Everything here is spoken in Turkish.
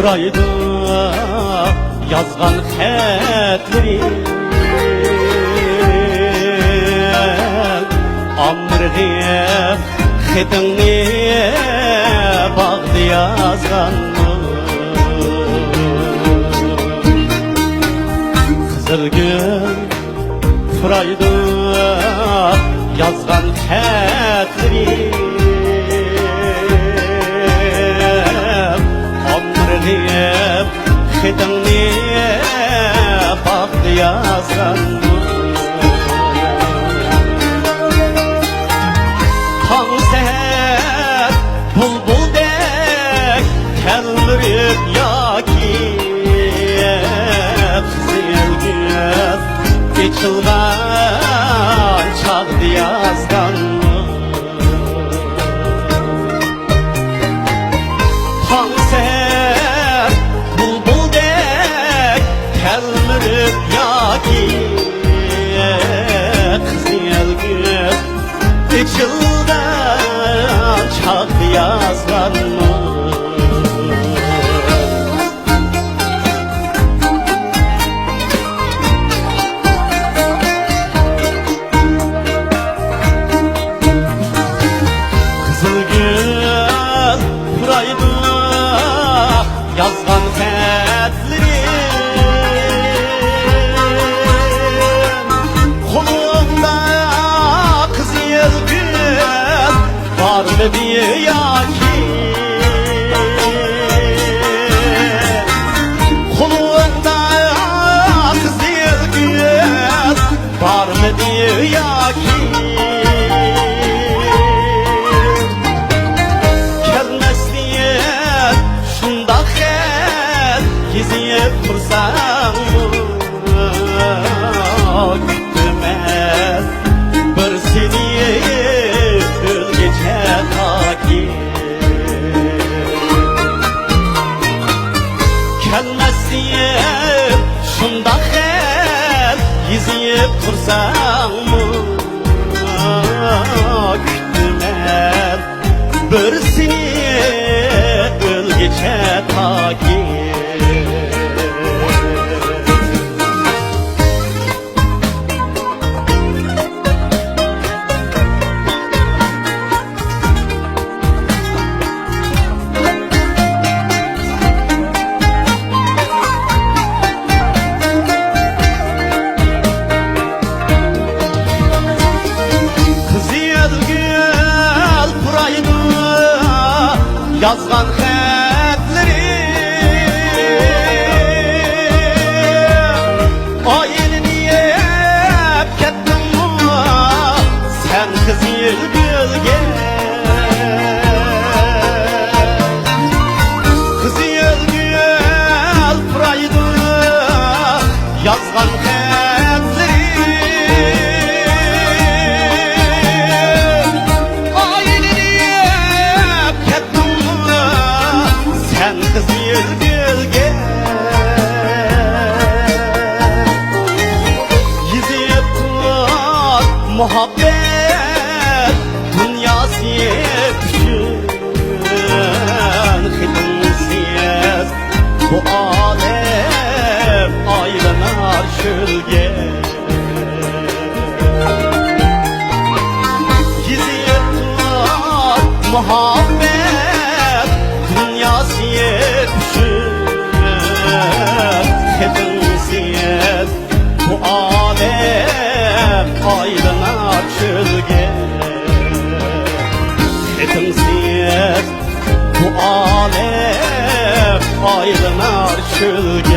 Buraydı yazgan xətlərim Amrıqiyem xetini bağdı yazganım Kızılgül buraydı yazgan xətlərim Amrıqiyem xetini bağdı yazganım Telmürüp yaki Zilgüz geçilgan çağdı yazgan Hanser bulbuldek telmürüp yaki Zilgüz geçilgan çağdı yazgan yazgan xətlərim Kolumda qızıl gül var mı bir yaki Kolumda qızıl gül var mı bir yaki Gizleyip dursam gütmez bir seni gece taki Kelmezsiyim şunda xel gizleyip dursam gütmez bir seni gece taki yazgan xətlərim Ayelini yep kettin mu sen kızıl gölge Kızıl göl buraydı yazgan kızıl gölge Yüzüp tut muhabbet dünyası yetişin Hitimsiz bu alem aylanar şölge Yüzüp tut muhabbet dünyası yetişin Hepinsiz bu alem aylanar çölge Hepinsiz bu alem aylanar çölge